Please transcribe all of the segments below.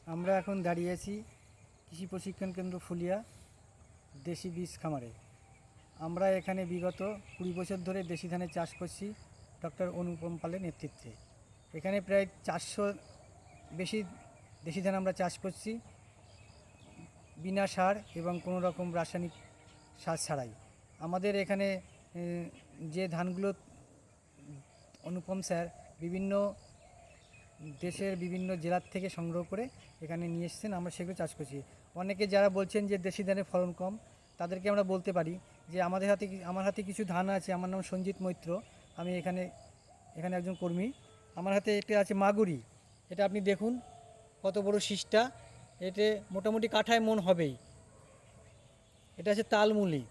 আমরা এখন দাঁড়িয়ে আছি কৃষি প্রশিক্ষণ কেন্দ্র ফুলিয়া দেশি বীজ খামারে। আমরা এখানে বিগত 20 বছর ধরে দেশি ধানের চাষ করছি ডক্টর অনুপম পালের নেতৃত্বে। এখানে প্রায় 400 বেশি দেশি ধান আমরা চাষ করছি বিনা সার এবং কোনো রকম রাসায়নিক সার ছাড়াই। আমাদের এখানে যে ধানগুলো অনুপম স্যার বিভিন্ন দেশের বিভিন্ন জেলার থেকে সংগ্রহ করে এখানে নিয়ে এসেছেন, আমরা সেগুলো চাষ করছি। অনেকে যারা বলছেন যে দেশি ধানের ফলন কম, তাদেরকে আমরা বলতে পারি যে আমার হাতে কিছু ধান আছে। আমার নাম সঞ্জিত মৈত্র, আমি এখানে একজন কর্মী। আমার হাতে একটা আছে মাগুরি, এটা আপনি দেখুন কত বড় শীষটা, এতে মোটামুটি কাঠায় মন হবেই। এটা আছে তালমুলি,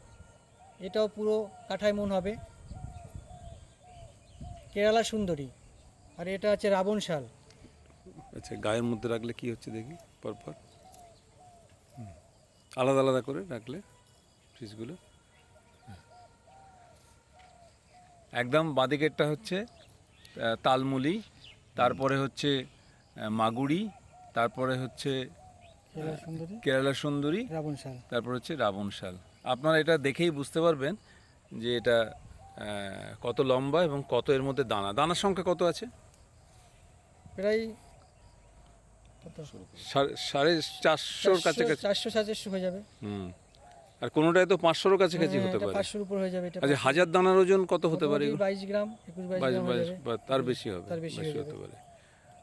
এটাও পুরো কাঠায় মন হবে। কেরালা সুন্দরী, আর এটা আছে রাবণ শাল। আচ্ছা, গায়ের মধ্যে রাখলে কি হচ্ছে দেখি পরপর, আলাদা আলাদা করে রাখলে পিসগুলো। একদম বাঁদিকেরটা হচ্ছে তালমুলি, তারপরে হচ্ছে মাগুরি, তারপরে হচ্ছে কেরালা সুন্দরী, রাবণ শাল, তারপর হচ্ছে রাবণ শাল। আপনারা এটা দেখেই বুঝতে পারবেন যে এটা কত লম্বা এবং কত এর মধ্যে দানার সংখ্যা কত আছে। প্রায় 450-র কাছাকাছি, 400-450 হয়ে যাবে। আর কোনোটায় তো 500-র কাছাকাছি হতে পারে। 500-র উপর হয়ে যাবে। আচ্ছা, 1000 দানার ওজন কত হতে পারে? 22 গ্রাম, 21-22 গ্রাম হয়ে যাবে, বা তার বেশি হবে, তার বেশি হতে পারে।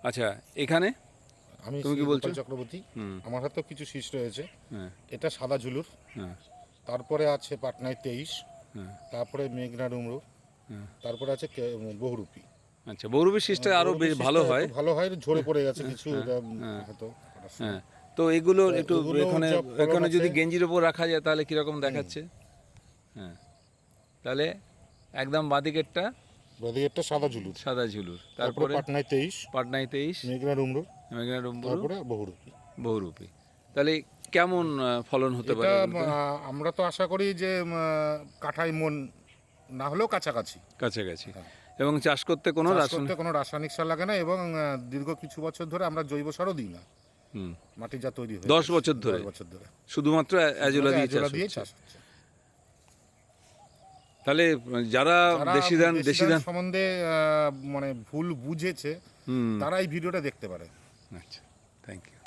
আচ্ছা, এখানে আমি তুমি কি বলছো? চক্রবর্তী, আমার হাতেও কিছু শীষ রয়েছে। হ্যাঁ, এটা সাদা ঝুলুর, হ্যাঁ, তারপরে আছে পাটনায় 23, হ্যাঁ, তারপরে মেঘনা ডুমরু, হ্যাঁ। তারপরে আছে বহুরূপী। আচ্ছা, বহুরূপী শীষটা আরো বেশ ভালো হয়। ভালো হয়, ঝরে পড়ে গেছে কিছু, হয়তো। হ্যাঁ, তো এগুলো একটু এখানে যদি গেঞ্জির ওপর রাখা যায় তাহলে কিরকম দেখাচ্ছে? হ্যাঁ, তাহলে একদম বাঁদিকেরটা সাদা ঝুলুর, তারপরে পাটনায় 23, মেঘনা ডুমরু, তারপরে বহুরূপী। তাহলে কেমন ফলন হতে পারে? আমরা তো আশা করি যে কাঠায় মন না হলেও কাছাকাছি। এবং চাষ করতে কোনো রাসায়নিক সার লাগে না, এবং দীর্ঘ কিছু বছর ধরে আমরা জৈব সারও দিই না। মাটি যা তৈরি হয়ে 10 বছর ধরে শুধুমাত্র অ্যাজোলা দিয়ে চাষ হচ্ছে। তাহলে যারা দেশি ধান সম্বন্ধে মানে ভুল বুঝেছে, তারা এই ভিডিওটা দেখতে পারে। আচ্ছা, থ্যাংক ইউ।